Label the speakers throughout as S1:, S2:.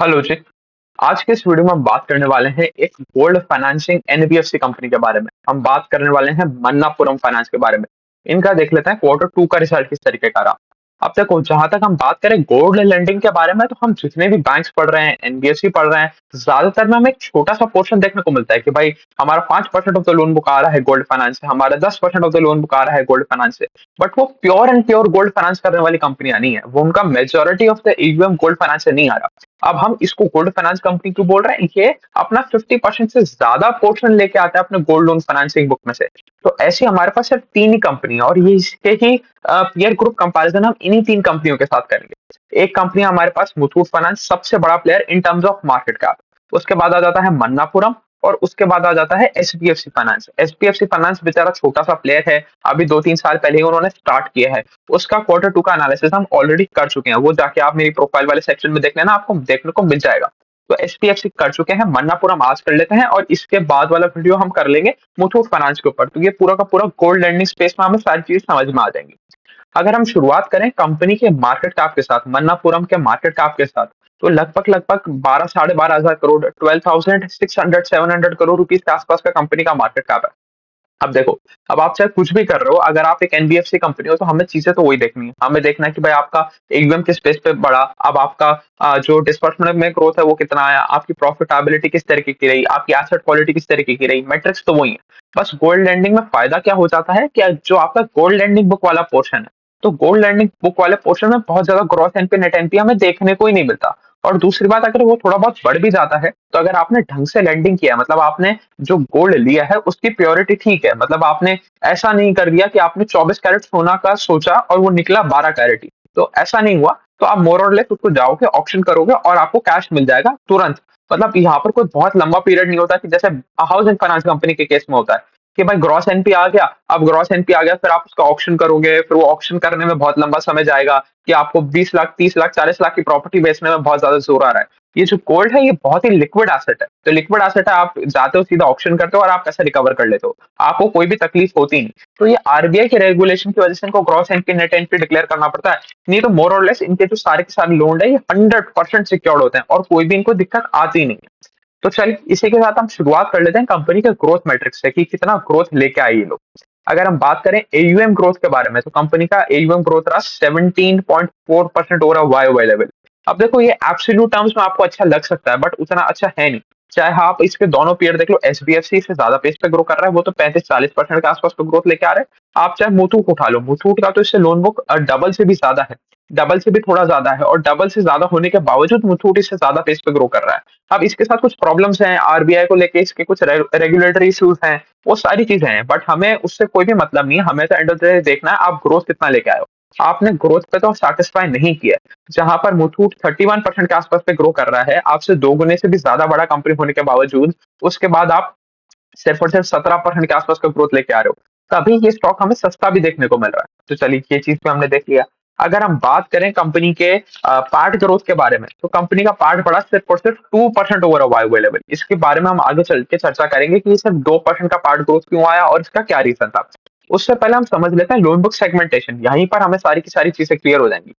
S1: Hello जी। आज के इस वीडियो में हम बात करने वाले हैं एक गोल्ड फाइनेंसिंग एनबीएफसी कंपनी के बारे में। हम बात करने वाले हैं मन्नापुरम फाइनेंस के बारे में। इनका देख लेते हैं क्वार्टर टू का रिजल्ट किस तरीके का रहा। अब देखो, जहां तक हम बात करें गोल्ड लेंडिंग के बारे में, तो हम जितने भी बैंक्स पढ़ रहे हैं, एनबीएफसी पढ़ रहे हैं, ज्यादातर में हमें एक छोटा सा पोर्शन देखने को मिलता है कि भाई हमारा 5% ऑफ द लोन बुक आ रहा है गोल्ड फाइनेंस से, हमारा 10% ऑफ द लोन बुक आ रहा है गोल्ड फाइनेंस से। बट वो pure and pure gold finance करने वाली कंपनियां नहीं है, वो उनका majority of the EVM gold finance से नहीं आ रहा। अब हम इसको गोल्ड फाइनेंस कंपनी क्यों बोल रहे हैं? ये अपना 50% से ज्यादा पोर्शन लेके आता है अपने गोल्ड लोन फाइनेंसिंग बुक में से। तो ऐसी हमारे पास सिर्फ तीन ही कंपनी है, और ये इसके ही पीयर ग्रुप कंपैरिजन हम इन्हीं तीन कंपनियों के साथ करेंगे। एक कंपनी हमारे पास मुथूट फाइनेंस, सबसे बड़ा player in terms of market cap. उसके बाद आ जाता है मन्नापुरम, और उसके बाद आ जाता है एचडीएफसी फाइनेंस। एचडीएफसी फाइनेंस बेचारा छोटा सा प्लेयर है, अभी 2-3 साल पहले ही उन्होंने स्टार्ट किया है। उसका क्वार्टर टू का एनालिसिस हम ऑलरेडी कर चुके हैं, वो जाके आप मेरी प्रोफाइल वाले सेक्शन में देख लेना, आपको देखने को मिल जाएगा। तो एचडीएफसी कर चुके हैं, मन्नापुरम आज कर लेते हैं, और इसके बाद वाला वीडियो हम कर लेंगे मुथूट फाइनेंस के ऊपर। तो ये पूरा का पूरा गोल्ड लैंडिंग स्पेस में हमें सारी चीज समझ में आ जाएंगी। अगर हम शुरुआत करें कंपनी के मार्केट कैप के साथ, मन्नापुरम के मार्केट कैप के साथ, तो लगभग लगभग 12 साढ़े 12 हजार करोड़, 12,600-700 रुपीज के आसपास का कंपनी का मार्केट कैप है। अब देखो, अब आप चाहे कुछ भी कर रहे हो, अगर आप एक एनबीएफसी कंपनी हो, तो हमें चीजें तो वही देखनी है। हमें देखना है कि भाई आपका एयूएम किस बेस पे बढ़ा, अब आपका जो डिस्बर्समेंट में ग्रोथ है वो कितना आया, आपकी प्रॉफिटेबिलिटी किस तरीके की रही, आपकी एसेट क्वालिटी किस तरीके की रही, मैट्रिक्स तो वही है। बस गोल्ड लैंडिंग में फायदा क्या हो जाता है कि जो आपका गोल्ड लैंडिंग बुक वाला पोर्शन है, तो गोल्ड लैंडिंग बुक वाले पोर्शन में बहुत ज्यादा ग्रॉस एनपी नेट एनपी हमें देखने को ही नहीं मिलता। और दूसरी बात, अगर वो थोड़ा बहुत बढ़ भी जाता है, तो अगर आपने ढंग से लैंडिंग किया, मतलब आपने जो गोल्ड लिया है उसकी प्योरिटी ठीक है, मतलब आपने ऐसा नहीं कर दिया कि आपने 24 कैरेट सोना का सोचा और वो निकला 12 कैरेट ही, तो ऐसा नहीं हुआ। तो आप मोर और लेस उसको जाओगे, ऑप्शन करोगे, और आपको कैश मिल जाएगा तुरंत। मतलब यहाँ पर कोई बहुत लंबा पीरियड नहीं होता कि जैसे हाउसिंग फाइनेंस कंपनी के केस में होता है कि भाई ग्रॉस एनपी आ गया, अब ग्रॉस एनपी आ गया, फिर आप उसका ऑप्शन करोगे, फिर वो ऑप्शन करने में बहुत लंबा समय जाएगा कि आपको 20 लाख, 30 लाख, 40 लाख की प्रॉपर्टी बेचने में बहुत ज्यादा जोर आ रहा है। ये जो गोल्ड है, ये बहुत ही लिक्विड एसेट है। तो लिक्विड एसेट है, आप जाते हो सीधा ऑप्शन करते हो और आप पैसा रिकवर कर लेते हो, आपको कोई भी तकलीफ होती नहीं। तो ये आरबीआई के रेगुलेशन की वजह से इनको gross NP net NP declare करना पड़ता है। नहीं तो मोर और लेस इनके जो सारे के सारे लोन है, ये 100% सिक्योर्ड होते हैं और कोई भी इनको दिक्कत आती नहीं है। तो चलिए, इसी के साथ हम शुरुआत कर लेते हैं कंपनी के ग्रोथ मैट्रिक्स से कि कितना ग्रोथ लेके आई ये लोग। अगर हम बात करें एयूएम ग्रोथ के बारे में, तो कंपनी का एयूएम ग्रोथ रहा 17.4% ओवर वाई वाई लेवल। अब देखो, ये एब्सोल्यूट टर्म्स में आपको अच्छा लग सकता है, बट उतना अच्छा है नहीं। चाहे आप इसके दोनों पेयर देख लो, एसबीएफसी से ज्यादा पेस पे ग्रो कर रहा है, वो तो 35-40% के आसपास तो ग्रोथ लेके आ रहा है। आप चाहे मुथूट उठा लो, मुथूट का तो इससे लोन बुक डबल से भी ज्यादा है, डबल से भी थोड़ा ज्यादा है, और डबल से ज्यादा होने के बावजूद मुथूट इससे ज्यादा पेस पे ग्रो कर रहा है। अब इसके साथ कुछ प्रॉब्लम्स हैं, आरबीआई को लेके इसके कुछ रेगुलेटरी इश्यूज हैं, वो सारी चीजें हैं, बट हमें उससे कोई भी मतलब नहीं है। हमें तो एंड ऑफ द डे देखना है आप ग्रोथ कितना लेके आए हो। आपने ग्रोथ पे तो सेटिस्फाई नहीं किया है। जहां पर मुथूट 31% के आसपास पे ग्रो कर रहा है, आपसे 2 गुने से भी ज्यादा बड़ा कंपनी होने के बावजूद, उसके बाद आप सिर्फ और सिर्फ 17% के आसपास का ग्रोथ लेके आ रहे हो, तभी ये स्टॉक हमें सस्ता भी देखने को मिल रहा है। तो चलिए, ये चीज भी हमने देख लिया। अगर हम बात करें कंपनी के पार्ट ग्रोथ के बारे में, तो कंपनी का पार्ट बढ़ा सिर्फ और सिर्फ 2% ओवर वाई लेवल। इसके बारे में हम आगे चल के चर्चा करेंगे कि ये सिर्फ 2% का पार्ट ग्रोथ क्यों आया और इसका क्या रीजन था। उससे पहले हम समझ लेते हैं लोन बुक सेगमेंटेशन, यहीं पर हमें सारी की सारी चीजें क्लियर हो जाएंगी।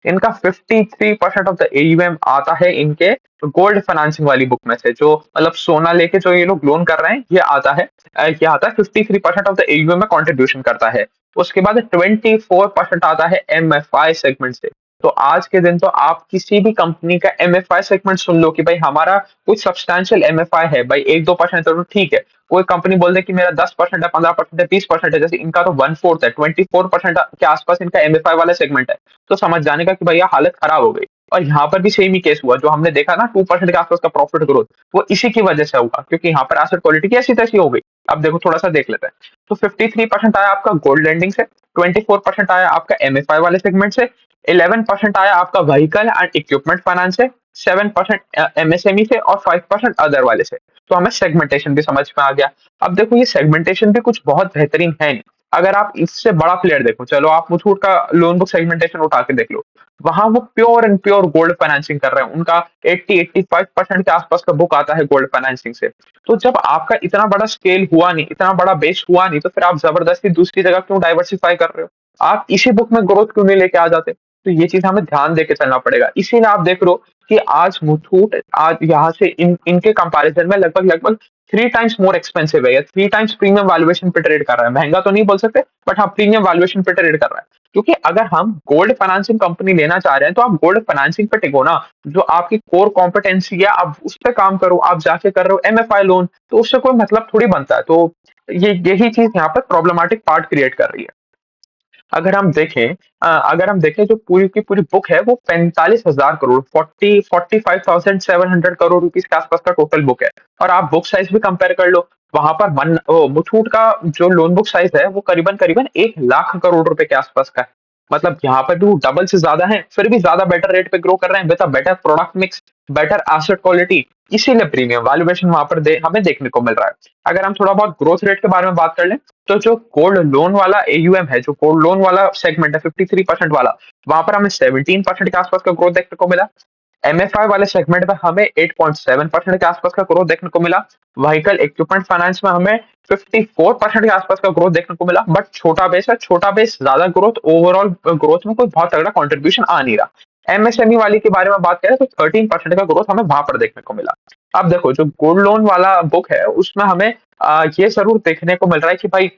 S1: इनका 53% ऑफ द एयूएम आता है इनके गोल्ड फाइनेंसिंग वाली बुक में से, जो मतलब सोना लेके जो ये लोग लोन कर रहे हैं, ये आता है। ये आता है 53% ऑफ द एयूएम में कंट्रीब्यूशन करता है। उसके बाद 24% आता है एमएफआई सेगमेंट से। तो आज के दिन तो आप किसी भी कंपनी का एमएफआई सेगमेंट सुन लो कि भाई हमारा कुछ सब्सटैंशियल एमएफआई है, भाई 1-2% तो ठीक है। कोई कंपनी बोल दे कि मेरा 10% है, 15% है, 20% है, जैसे इनका तो 1/4 है, 24% के आसपास इनका एमएफआई वाला सेगमेंट है, तो समझ जाने का कि भैया हालत खराब हो गई। और यहाँ पर भी सेम ही केस हुआ, जो हमने देखा ना 2% के आसपास का प्रॉफिट ग्रोथ, वो इसी की वजह से हुआ, क्योंकि यहाँ पर एसेट क्वालिटी की ऐसी तैसी हो गई। अब देखो, थोड़ा सा देख लेते हैं। तो 53% आया आपका गोल्ड लैंडिंग से, 24% आया आपका एमएफआई वाले सेगमेंट से, 11% आया आपका व्हीकल एंड इक्विपमेंट फाइनेंस से, 7% एमएसएमई से, और 5% अदर वाले से। तो हमें सेगमेंटेशन भी समझ में आ गया। अब देखो, ये सेगमेंटेशन भी कुछ बहुत बेहतरीन है नहीं। अगर आप इससे बड़ा प्लेयर देखो, चलो आप मुथूट का लोन बुक सेगमेंटेशन उठा के देख लो, वहां वो pure and pure gold financing कर रहे हैं। उनका 80-85% के आसपास का बुक आता है गोल्ड फाइनेंसिंग से। तो जब आपका इतना बड़ा स्केल हुआ नहीं, इतना बड़ा बेस हुआ नहीं, तो फिर आप जबरदस्ती दूसरी जगह क्यों डाइवर्सिफाई कर रहे हो? आप इसी बुक में ग्रोथ क्यों नहीं लेके आ जाते? तो ये चीज़ हमें ध्यान देके चलना पड़ेगा। इसीलिए आप देख रहे हो कि आज मुथूट आज यहाँ से इनके कंपैरिज़न में लगभग-लगभग 3 टाइम्स मोर एक्सपेंसिव है या 3 टाइम्स प्रीमियम वैल्यूएशन पे ट्रेड कर रहा है। महँगा तो नहीं बोल सकते, बट हाँ, प्रीमियम वैल्यूएशन पे ट्रेड कर रहा है। क्योंकि अगर हम गोल्ड फाइनेंसिंग कंपनी लेना चाह रहे हैं, तो आप गोल्ड फाइनेंसिंग पे टिको ना। जो आपकी कोर कॉम्पिटेंसी है, आप उस पे काम करो। आप जाके कर रहे हो एमएफआई लोन, तो उससे कोई मतलब थोड़ी बनता है। तो यही चीज़ यहाँ पर प्रॉब्लमैटिक पार्ट क्रिएट कर रही है। अगर हम देखें जो पूरी की पूरी बुक है वो 45,000 करोड़ 45,700 करोड़ रुपीस के आसपास का टोटल बुक है। और आप बुक साइज भी कंपेयर कर लो, वहां पर मुथूट का जो लोन बुक साइज है वो करीबन करीबन 1 लाख करोड़ रुपए के आसपास का है। मतलब यहाँ पर भी वो डबल से ज्यादा है, फिर भी ज्यादा बेटर रेट पे ग्रो कर रहे हैं with a better product mix, better asset quality. इसीलिए प्रीमियम वैल्यूएशन वहां पर हमें देखने को मिल रहा है। अगर हम थोड़ा बहुत ग्रोथ रेट के बारे में बात कर लें, तो जो गोल्ड लोन वाला एयूएम है, जो गोल्ड लोन वाला सेगमेंट है 53% वाला, वहां पर हमें 17% के आसपास का ग्रोथ देखने को मिला। एमएफआई वाले सेगमेंट में हमें 8.7% के आसपास का ग्रोथ देखने को मिला। व्हीकल इक्विपमेंट फाइनेंस में हमें 54% के आसपास का ग्रोथ देखने को मिला। बट छोटा बेस है, छोटा बेस ज्यादा ग्रोथ, ओवरऑल ग्रोथ में कोई बहुत तगड़ा कंट्रीब्यूशन आ नहीं रहा। एमएसएमई वाली के बारे में बात करें तो 13% का ग्रोथ हमें वहां पर देखने को मिला। अब देखो जो गोल्ड लोन वाला बुक है उसमें हमें ये जरूर देखने को मिल रहा है कि भाई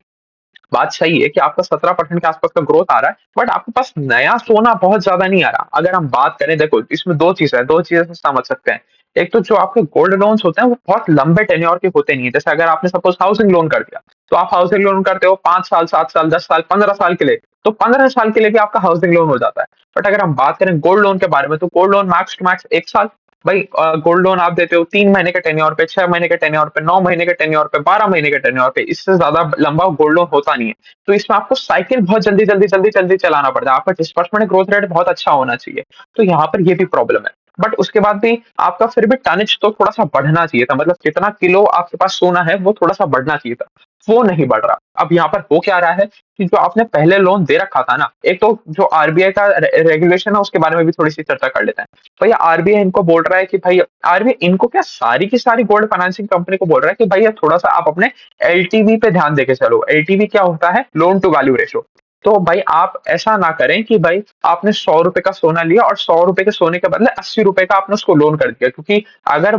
S1: बात सही है कि आपका 17% के आसपास का ग्रोथ आ रहा है, बट आपके पास नया सोना बहुत ज्यादा नहीं आ रहा। अगर हम बात करें, देखो इसमें दो चीजें से समझ सकते हैं। एक तो जो आपके गोल्ड लोन्स होते हैं वो बहुत लंबे टेन्योर के होते नहीं है। जैसे अगर आपने सपोज हाउसिंग लोन कर दिया, तो आप हाउसिंग लोन करते हो 5 साल, 7 साल, 10 साल, 15 साल के लिए, तो 15 साल के लिए भी आपका हाउसिंग लोन हो जाता है। बट अगर हम बात करें गोल्ड लोन के बारे में, तो gold loan max to max 1 साल। भाई गोल्ड लोन आप देते हो 3 महीने के टेन्योर पे, 6 महीने के टेन्योर पे, 9 महीने के टेन्योर पे, 12 महीने के टेन्योर पे, इससे ज्यादा लंबा गोल्ड लोन होता नहीं है। तो इसमें आपको साइकिल बहुत जल्दी जल्दी जल्दी जल्दी चलाना पड़ता है। आपका डिस्बर्समेंट ग्रोथ रेट बहुत अच्छा होना चाहिए। तो यहाँ पर ये भी प्रॉब्लम है। बट उसके बाद भी आपका फिर भी टनेज तो थोड़ा सा बढ़ना चाहिए था। मतलब कितना किलो आपके पास सोना है वो थोड़ा सा बढ़ना चाहिए था, वो नहीं बढ़ रहा। अब यहाँ पर हो क्या रहा है कि जो आपने पहले लोन दे रखा था ना, एक तो जो आरबीआई का रेगुलेशन है उसके बारे में भी थोड़ी सी चर्चा कर लेते हैं। भैया आरबीआई इनको बोल रहा है कि भाई, आरबीआई इनको क्या, सारी की सारी गोल्ड फाइनेंसिंग कंपनी को बोल रहा है कि भैया थोड़ा सा आप अपने एलटीवी पे ध्यान देके चलो। एलटीवी क्या होता है? Loan to value ratio. तो भाई आप ऐसा ना करें कि भाई आपने 100 रुपए का सोना लिया और 100 रुपए के सोने के बदले 80 रुपए का आपने उसको लोन कर दिया। क्योंकि अगर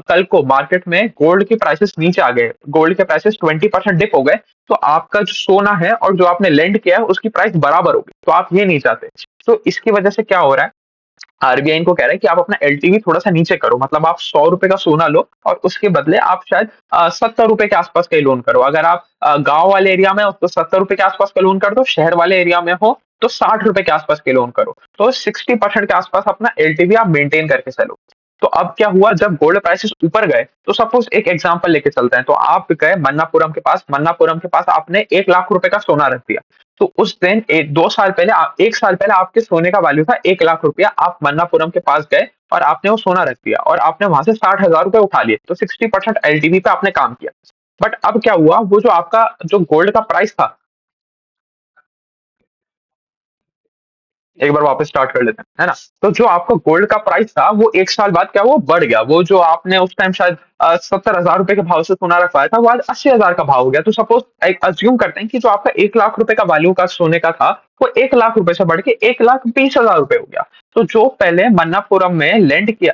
S1: कल को मार्केट में गोल्ड के प्राइसेस नीचे आ गए, गोल्ड के प्राइसेस 20% डिप हो गए, तो आपका जो सोना है और जो आपने लेंड किया है उसकी प्राइस बराबर होगी। तो आप ये नहीं चाहते। तो इसकी वजह से क्या हो रहा है, आरबीआई इनको कह रहा है कि आप अपना एलटीवी थोड़ा सा नीचे करो। मतलब आप 100 रुपए का सोना लो और उसके बदले आप शायद 70 रुपए के आसपास का ही लोन करो। अगर आप गांव वाले एरिया में हो तो 70 रुपए के आसपास का लोन कर दो, शहर वाले एरिया में हो तो 60 रुपए के आसपास के लोन करो। तो 60% के आसपास अपना एलटीवी आप मेंटेन करके चलो। तो अब क्या हुआ, जब गोल्ड प्राइसेस ऊपर गए, तो सपोज एक एग्जांपल लेके चलते हैं, तो आप गए मन्नापुरम के पास आपने 1 लाख रुपए का सोना रख दिया। तो उस दिन 1 साल पहले आपके सोने का वैल्यू था 1 लाख रुपया। आप मन्नापुरम के पास गए और आपने वो सोना रख दिया और आपने वहां से 60,000 रुपए उठा लिए। तो 60% एलटीवी पे आपने काम किया। बट अब क्या हुआ, वो जो आपका जो गोल्ड का प्राइस था, एक बार वापस स्टार्ट कर लेते हैं, है ना। तो जो आपका गोल्ड का प्राइस था वो 1 साल बाद क्या हुआ, बढ़ गया। वो जो आपने उस टाइम शायद 70,000 रुपए के भाव से सोना रखवाया था, वो आज 80,000 का भाव हो गया। तो सपोज एक अज्यूम करते हैं कि जो आपका 1 लाख रुपए का वैल्यू का सोने का था, वो 1 लाख रुपए से बढ़ के 1,20,000 रुपए हो गया। तो जो पहले मन्नापुरम में लेंड किया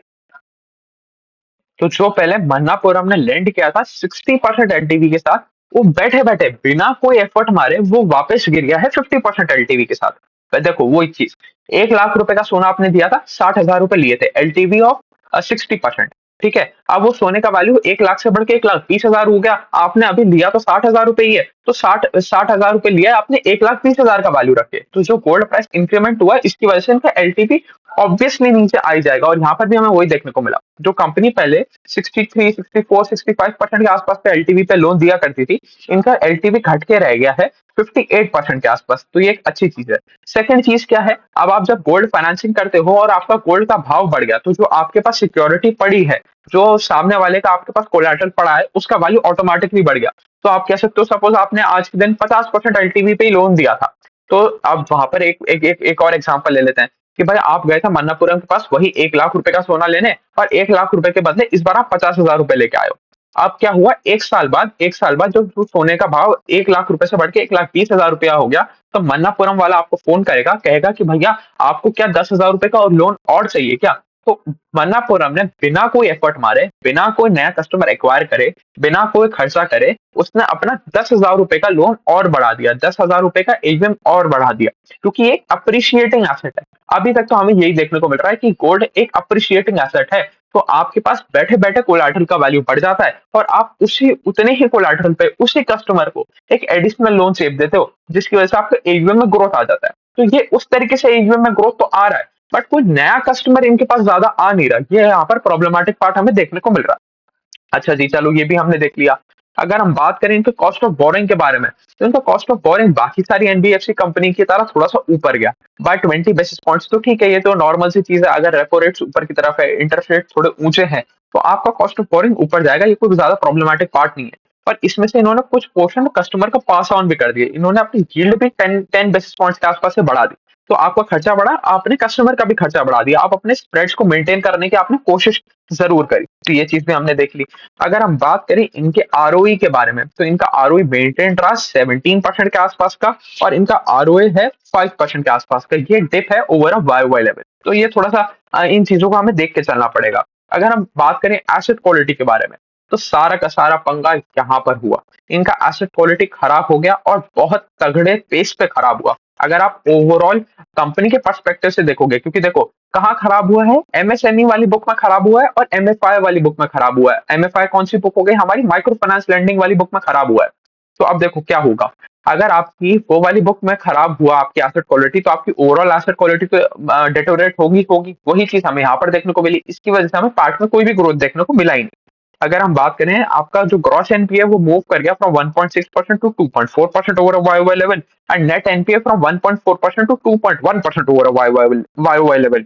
S1: तो जो पहले मन्नापुरम ने लैंड किया था 60% एलटीवी के साथ, वो बैठे बैठे बिना कोई एफर्ट मारे वो वापस गिर गया है 50% एलटीवी के साथ। तो देखो वो एक चीज, 1 लाख रुपए का सोना आपने दिया था, 60,000 रुपए लिए थे, एलटीवी ऑफ 60%। ठीक है, अब वो सोने का वैल्यू 1 लाख से बढ़ के 1,20,000 हो गया। आपने अभी लिया तो 60,000 रुपए ही है, तो 60,000 रुपए लिया आपने, 1,20,000 का वैल्यू रखे। तो जो गोल्ड प्राइस इंक्रीमेंट हुआ इसकी वजह से इनका एलटीवी ऑब्वियसली नीचे आ ही जाएगा। और यहाँ पर भी हमें वही देखने को मिला। जो कंपनी पहले 63, 64, 65% के आसपास पे एलटीवी पे लोन दिया करती थी, इनका एलटीवी घट के रह गया है 58% के आसपास। तो ये एक अच्छी चीज है। सेकंड चीज क्या है, अब आप जब गोल्ड फाइनेंसिंग करते हो और आपका गोल्ड का भाव बढ़ गया, तो जो आपके पास सिक्योरिटी पड़ी है, जो सामने वाले का आपके पास कोलैटरल पड़ा है, उसका वैल्यू ऑटोमेटिकली बढ़ गया। तो आप कह सकते हो सपोज आपने आज के दिन 50% एलटीवी पे ही लोन दिया था। तो अब वहां पर एक और एग्जांपल ले लेते हैं कि भाई आप गए थे मन्नापुरम के पास वही 1 लाख रुपए का सोना लेने, और 1 लाख रुपए के बदले इस बार आप 50,000 रुपए लेके आए हो। अब क्या हुआ, 1 साल बाद जो सोने का भाव 1 लाख रुपए से बढ़ के 1,20,000 रुपया हो गया, तो मन्नापुरम वाला आपको फोन करेगा, कहेगा कि भैया आपको क्या 10,000 रुपए का और लोन और चाहिए क्या? तो मन्नापुरम ने बिना कोई एफर्ट मारे, बिना कोई नया कस्टमर एक्वायर करे, बिना कोई खर्चा करे, उसने अपना 10,000 रुपए का लोन और बढ़ा दिया, 10,000 रुपए का एटीएम और बढ़ा दिया, क्योंकि ये अप्रिशिएटिंग एसेट है। अभी तक तो हमें यही देखने को मिल रहा है कि गोल्ड एक अप्रिशिएटिंग एसेट है, तो आपके पास बैठे बैठे कोलाटरल का वैल्यू बढ़ जाता है और आप उसी उतने ही कोलाटरल पे उसी कस्टमर को एक एडिशनल लोन सेव देते हो, जिसकी वजह से आपके एयूएम में ग्रोथ आ जाता है। तो ये उस तरीके से एयूएम में ग्रोथ तो आ रहा है, बट कोई नया कस्टमर इनके पास ज्यादा आ नहीं रहा, ये यहाँ पर प्रॉब्लमेटिक पार्ट हमें देखने को मिल रहा है। अच्छा जी, चलो ये भी हमने देख लिया। अगर हम बात करें इनके कॉस्ट ऑफ बोरिंग के बारे में, तो इनका कॉस्ट ऑफ बोरिंग बाकी सारी एनबीएफसी कंपनी की तरह थोड़ा सा ऊपर गया बाय 20 बेसिस पॉइंट्स। तो ठीक है, ये तो नॉर्मल सी चीज है, अगर रेपो रेट्स ऊपर की तरफ है, इंटरेस्ट रेट थोड़े ऊंचे हैं, तो आपका कॉस्ट ऑफ बोरिंग ऊपर जाएगा, ये कोई ज्यादा प्रॉब्लमेटिक पार्ट नहीं है। पर इसमें से इन्होंने कुछ पोर्शन कस्टमर का पास ऑन भी कर दिए, इन्होंने अपनी यील्ड भी 10 बेसिस पॉइंट्स के आसपास से बढ़ा दी। तो आपका खर्चा बढ़ा, आपने कस्टमर का भी खर्चा बढ़ा दिया, आप अपने स्प्रेड्स को मेंटेन करने की आपने कोशिश जरूर करी, तो ये चीज भी हमने देख ली। अगर हम बात करें इनके आरओई के बारे में, तो इनका आरओई मेंटेन रहा 17% के आसपास का, और इनका आरओए है 5% के आसपास का। ये डिप है over a Y Y level, तो ये थोड़ा सा इन चीजों को हमें देख के चलना पड़ेगा। अगर हम बात करें एसेट क्वालिटी के बारे में, तो सारा का सारा पंगा यहाँ पर हुआ, इनका एसेट क्वालिटी खराब हो गया और बहुत तगड़े पेस पे खराब हुआ। अगर आप ओवरऑल कंपनी के पर्सपेक्टिव से देखोगे, क्योंकि देखो कहाँ खराब हुआ है, एमएसएमई वाली बुक में खराब हुआ है और एमएफआई वाली बुक में खराब हुआ है। एमएफआई कौन सी बुक हो गई, हमारी माइक्रो फाइनेंस लेंडिंग वाली बुक में खराब हुआ है। तो अब देखो क्या होगा, अगर आपकी वो वाली बुक में खराब हुआ आपकी एसेट क्वालिटी, तो आपकी ओवरऑल एसेट क्वालिटी तो डिटोरेट होगी होगी। वही चीज हमें यहाँ पर देखने को मिली, इसकी वजह से हमें पार्ट में कोई भी ग्रोथ देखने को मिला ही नहीं। अगर हम बात करें, आपका जो ग्रॉस एनपीए वो मूव कर गया from 1.6% to 2.4% over Y level, and net NPA from 1.4% to 2.1% over Y level.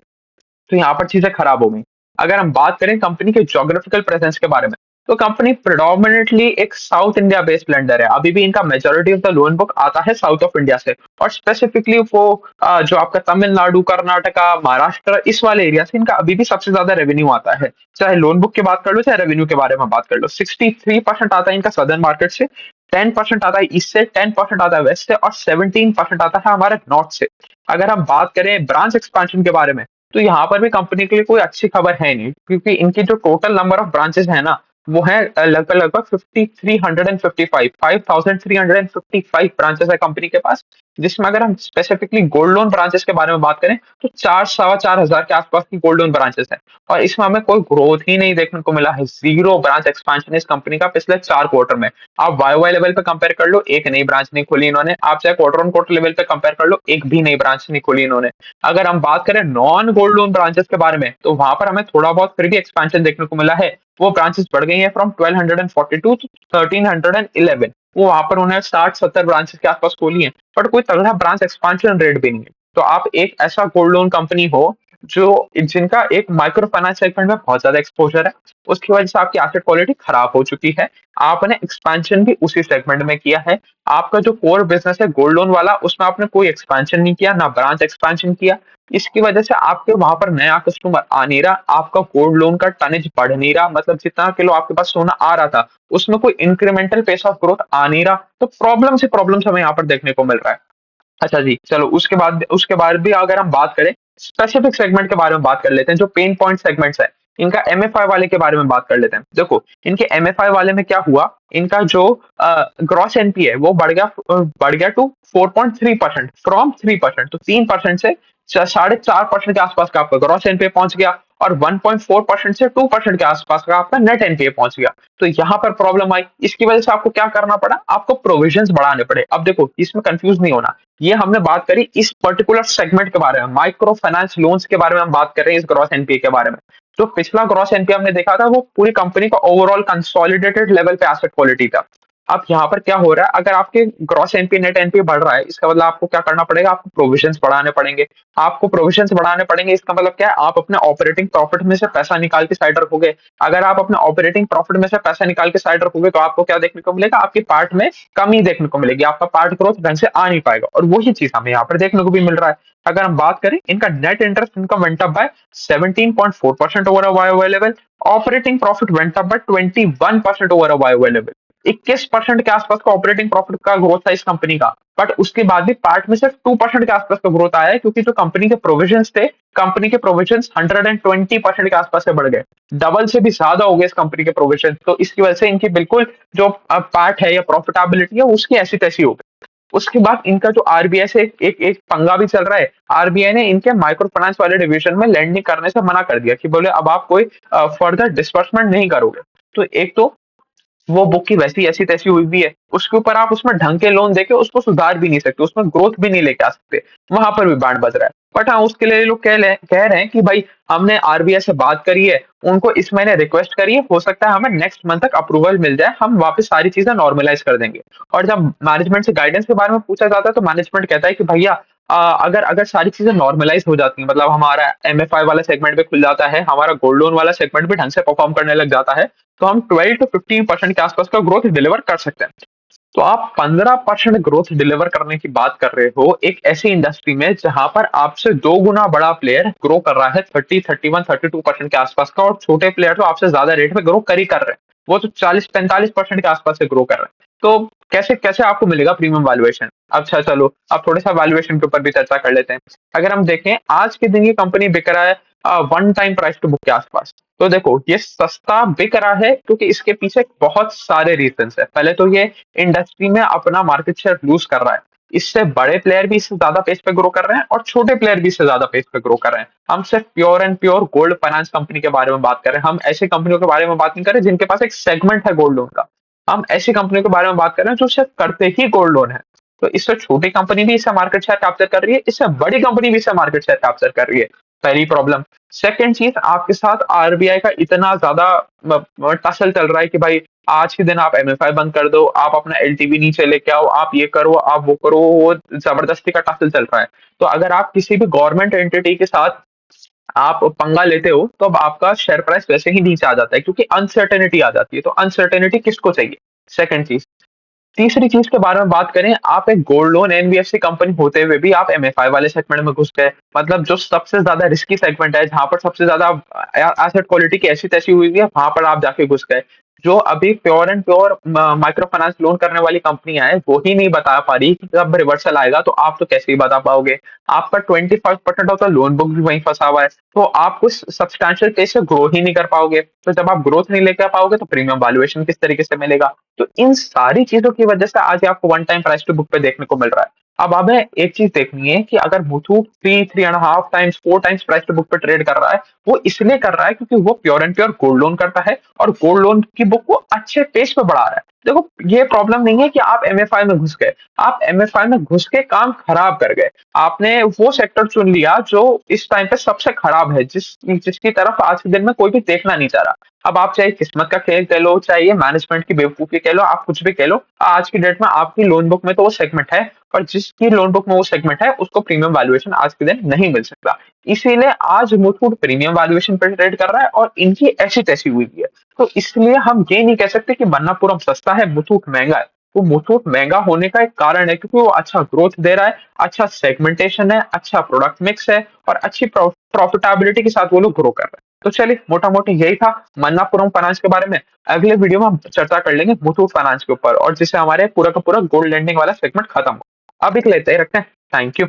S1: तो यहाँ पर चीजें खराब हो गई। अगर हम बात करें कंपनी के ज्योग्राफिकल प्रेजेंस के बारे में, तो कंपनी प्रेडोमिनेटली एक साउथ इंडिया बेस्ड लेंडर है। अभी भी इनका majority of the loan book आता है साउथ ऑफ इंडिया से, और स्पेसिफिकली वो जो आपका तमिलनाडु, कर्नाटका, महाराष्ट्र, इस वाले एरिया से इनका अभी भी सबसे ज्यादा रेवेन्यू आता है। चाहे लोन बुक की बात कर लो, चाहे रेवेन्यू के बारे में बात कर लो, 63% आता है इनका सदर्न मार्केट से, 10% आता है ईस्ट से, 10% आता है वेस्ट से, और 17% आता है हमारे नॉर्थ से। अगर हम बात करें ब्रांच एक्सपेंशन के बारे में, तो यहाँ पर भी कंपनी के लिए कोई अच्छी खबर है नहीं, क्योंकि इनकी जो टोटल नंबर ऑफ ब्रांचेस है ना, वो है लगभग लगभग 5,355 ब्रांचेस है कंपनी के पास। जिसमें अगर हम स्पेसिफिकली गोल्ड लोन ब्रांचेस के बारे में बात करें, तो 4 सवा 4 हजार के आसपास की गोल्ड लोन ब्रांचेस है, और इसमें हमें कोई ग्रोथ ही नहीं देखने को मिला है। जीरो ब्रांच एक्सपेंशन इस कंपनी का पिछले 4 क्वार्टर में। आप वाई वाई लेवल पे कंपेयर कर लो, एक नई ब्रांच नहीं खोली इन्होंने। आप चाहे क्वार्टर ऑन क्वार्टर लेवल पे कंपेयर कर लो, एक भी नई ब्रांच नहीं खोली इन्होंने। अगर हम बात करें नॉन गोल्ड लोन ब्रांचेस के बारे में, तो वहां पर हमें थोड़ा बहुत फिर भी एक्सपेंशन देखने को मिला है। वो ब्रांचेस बढ़ गई हैं फ्रॉम 1242 टू 1311। वो वहां पर उन्हें 60-70 ब्रांचेस के आसपास खोली है, बट कोई तगड़ा ब्रांच एक्सपेंशन रेट भी नहीं है। तो आप एक ऐसा गोल्ड लोन कंपनी हो जो जिनका एक माइक्रो फाइनेंस सेगमेंट में बहुत ज्यादा एक्सपोजर है, उसकी वजह से आपकी एसेट क्वालिटी खराब हो चुकी है। आपने एक्सपेंशन भी उसी सेगमेंट में किया है। आपका जो कोर बिजनेस है गोल्ड लोन वाला, उसमें आपने कोई एक्सपेंशन नहीं किया, ना ब्रांच एक्सपेंशन किया। इसकी वजह से आपके वहां पर नया कस्टमर आ नहीं रहा, आपका गोल्ड लोन का टनेज बढ़ नहीं रहा, मतलब जितना किलो आपके पास सोना आ रहा था उसमें कोई इंक्रीमेंटल पेस ऑफ ग्रोथ आ नहीं रहा। तो प्रॉब्लम्स हमें यहाँ पर देखने को मिल रहा है। अच्छा जी, चलो उसके बाद भी अगर हम बात करें स्पेसिफिक सेगमेंट के बारे में बात कर लेते हैं, जो पेन पॉइंट सेगमेंट्स है। इनका एमएफआई वाले के बारे में बात कर लेते हैं। देखो इनके एमएफआई वाले में क्या हुआ, इनका जो ग्रॉस एनपी है वो बढ़ गया टू 4.3% फ्रॉम 3%। तो 3% से 4.5% के आसपास का आपका ग्रॉस एनपीए पहुंच गया, और 1.4% से 2% के आसपास का आपका नेट एनपीए पहुंच गया। तो यहाँ पर प्रॉब्लम आई, इसकी वजह से आपको क्या करना पड़ा, आपको प्रोविजंस बढ़ाने पड़े। अब देखो इसमें कंफ्यूज नहीं होना, ये हमने बात करी इस पर्टिकुलर सेगमेंट के बारे में, माइक्रो फाइनेंस लोन्स के बारे में हम बात कर रहे हैं इस ग्रॉस एनपीए के बारे में। जो पिछला ग्रॉस एनपीए हमने देखा था वो पूरी कंपनी का ओवरऑल कंसोलिडेटेड लेवल पे एसेट क्वालिटी था। अब यहाँ पर क्या हो रहा है, अगर आपके ग्रॉस एनपी नेट एनपी बढ़ रहा है, इसका मतलब आपको क्या करना पड़ेगा, आपको प्रोविजंस बढ़ाने पड़ेंगे। आपको प्रोविजंस बढ़ाने पड़ेंगे, इसका मतलब क्या है, आप अपने ऑपरेटिंग प्रॉफिट में से पैसा निकाल के साइड रखोगे। अगर आप अपने ऑपरेटिंग प्रॉफिट में से पैसा निकाल के साइड रखोगे तो आपको क्या देखने को मिलेगा, आपकी पार्ट में कमी देखने को मिलेगी, आपका पार्ट ग्रोथ ढंग से आ नहीं पाएगा, और वही चीज हमें यहाँ पर देखने को भी मिल रहा है। अगर हम बात करें, इनका net interest income went up by 17.4% over a YoY level, operating profit went up by 21% over a YoY level. 21% के आसपास का ऑपरेटिंग प्रॉफिट का ग्रोथ था इस कंपनी का, बट उसके बाद भी पार्ट में सिर्फ 2% के आसपास का ग्रोथ आया है, क्योंकि जो कंपनी के प्रोविजंस थे, कंपनी के प्रोविजंस 120% के आसपास से बढ़ गए, डबल से भी ज्यादा हो गए इस कंपनी के प्रोविजन। तो इसकी वजह से इनकी बिल्कुल जो पार्ट है या प्रॉफिटेबिलिटी है उसकी ऐसी तैसी हो गई। उसके बाद इनका जो आरबीआई से एक पंगा भी चल रहा है। आरबीआई ने इनके माइक्रो फाइनेंस वाले डिवीजन में लैंडिंग करने से मना कर दिया, कि बोले अब आप कोई फर्दर डिस्बर्समेंट नहीं करोगे। तो एक तो वो बुक की वैसी ऐसी तैसी हुई भी है, उसके ऊपर आप उसमें ढंग के लोन देके उसको सुधार भी नहीं सकते, उसमें ग्रोथ भी नहीं लेके आ सकते, वहां पर भी बैंड बज रहा है। बट हाँ, उसके लिए लोग कह रहे हैं कि भाई हमने आरबीआई से बात करी है, उनको इस महीने रिक्वेस्ट करिए, हो सकता है हमें नेक्स्ट मंथ तक अप्रूवल मिल जाए, हम वापस सारी चीजें नॉर्मलाइज कर देंगे। और जब मैनेजमेंट से गाइडेंस के बारे में पूछा जाता है तो मैनेजमेंट कहता है कि भैया अगर अगर सारी चीजें नॉर्मलाइज हो जाती हैं, मतलब हमारा एमएफआई वाला सेगमेंट भी खुल जाता है, हमारा गोल्ड लोन वाला सेगमेंट भी ढंग से परफॉर्म करने लग जाता है, तो हम 12 to 15% के आसपास का ग्रोथ डिलीवर कर सकते हैं। तो आप 15% ग्रोथ डिलीवर करने की बात कर रहे हो एक ऐसी इंडस्ट्री में जहां पर आपसे 2 गुना बड़ा प्लेयर ग्रो कर रहा है 30, 31, 32% के आसपास का, और छोटे प्लेयर तो आपसे ज्यादा रेट में ग्रो कर ही कर रहे हैं, वो तो 40, 45% के आसपास से ग्रो कर रहे हैं। तो कैसे कैसे आपको मिलेगा प्रीमियम वैल्यूएशन? अच्छा चलो, अब थोड़ा सा वैल्यूएशन के ऊपर भी चर्चा कर लेते हैं। अगर हम देखें आज के दिन ये कंपनी बिक रहा है one time price to book के आसपास। तो देखो, ये सस्ता बिक रहा है क्योंकि इसके पीछे बहुत सारे रीजंस है। पहले तो ये इंडस्ट्री में अपना मार्केट शेयर लूज कर रहा है, इससे बड़े प्लेयर भी इससे ज्यादा पेस पे ग्रो कर रहे हैं और छोटे प्लेयर भी इससे ज्यादा पेस पे ग्रो कर रहे हैं। हम सिर्फ pure and pure gold finance company के बारे में बात कर रहे हैं, हम ऐसी कंपनियों के बारे में बात नहीं कर रहे जिनके पास एक सेगमेंट है गोल्ड लोन का। हम ऐसी कंपनियों के बारे में बात कर रहे हैं जो सिर्फ करते ही गोल्ड लोन है। तो इससे छोटी कंपनी भी इससे मार्केट शेयर कैप्चर कर रही है, इससे बड़ी कंपनी भी इससे मार्केट शेयर कैप्चर कर रही है। पहली प्रॉब्लम। सेकंड चीज, आपके साथ आरबीआई का इतना ज्यादा टसल चल रहा है कि भाई आज के दिन आप एमएफआई बंद कर दो, आप अपना एलटीवी नीचे लेके आओ, आप ये करो, आप वो करो, वो जबरदस्ती का टसल चल रहा है। तो अगर आप किसी भी गवर्नमेंट एंटिटी के साथ आप पंगा लेते हो तो अब आपका शेयर प्राइस वैसे ही नीचे आ जाता है, क्योंकि अनसर्टेनिटी आ जाती है। तो अनसर्टेनिटी किसको चाहिए? सेकंड चीज। तीसरी चीज के बारे में बात करें, आप एक गोल्ड लोन एनबीएफसी कंपनी होते हुए भी आप एमएफआई वाले सेगमेंट में घुस गए, मतलब जो सबसे ज्यादा रिस्की सेगमेंट है, जहां पर सबसे ज्यादा एसेट क्वालिटी की ऐसी तैसी हुई है, वहां पर आप जाके घुस गए। जो अभी pure and pure micro finance loan करने वाली कंपनियां हैं, वो ही नहीं बता पा रही कि कब रिवर्सल आएगा, तो आप तो कैसे ही बता पाओगे? आपका 25% ऑफ द लोन बुक भी वहीं फंसा हुआ है, तो आप कुछ सब्सटैंशियल पेस से ग्रो ही नहीं कर पाओगे। तो जब आप ग्रोथ नहीं लेकर पाओगे तो प्रीमियम वैल्यूएशन किस तरीके से मिलेगा? तो इन सारी चीजों की वजह से आज आपको one time price to book पे देखने को मिल रहा है। अब हमें एक चीज देखनी है कि अगर Muthoot 3, 3.5 times, 4 times price to book पे ट्रेड कर रहा है, वो इसलिए कर रहा है क्योंकि वो pure and pure gold loan करता है और गोल्ड लोन की बुक को अच्छे पेस पे बढ़ा रहा है। देखो, ये प्रॉब्लम नहीं है कि आप एमएफआई में घुस गए, आप एमएफआई में घुस के काम खराब कर गए। आपने वो सेक्टर चुन लिया जो इस टाइम पे सबसे खराब है, जिसकी तरफ आज के दिन में कोई भी देखना नहीं चाह रहा। अब आप चाहे किस्मत का खेल कह लो, चाहे ये मैनेजमेंट की बेवकूफी कह लो, आप कुछ भी कह लो, आज की डेट में आपकी लोन बुक में तो वो सेगमेंट है, और जिसकी लोन बुक में वो सेगमेंट है उसको प्रीमियम वैल्यूएशन आज के दिन नहीं मिल सकता। इसीलिए आज मुथूट प्रीमियम वैल्यूएशन पर ट्रेड कर रहा है और इनकी ऐसी तैसी हुई है। तो इसलिए हम ये नहीं कह सकते कि मन्नापुरम सस्ता है, मुथूट महंगा है। वो मुथूट महंगा होने का एक कारण है क्योंकि वो अच्छा ग्रोथ दे रहा है, अच्छा सेगमेंटेशन है, अच्छा प्रोडक्ट मिक्स है, और अच्छी प्रॉफिटेबिलिटी के साथ वो लोग ग्रो कर रहे हैं। तो चलिए, मोटा मोटी यही था मन्नापुरम फाइनेंस के बारे में। अगले वीडियो में हम चर्चा कर लेंगे मुथूट फाइनेंस के ऊपर, और जिससे हमारे पूरा का पूरा गोल्ड लैंडिंग वाला सेगमेंट खत्म हो। अभी के लिए इतना ही रखते हैं। Thank you.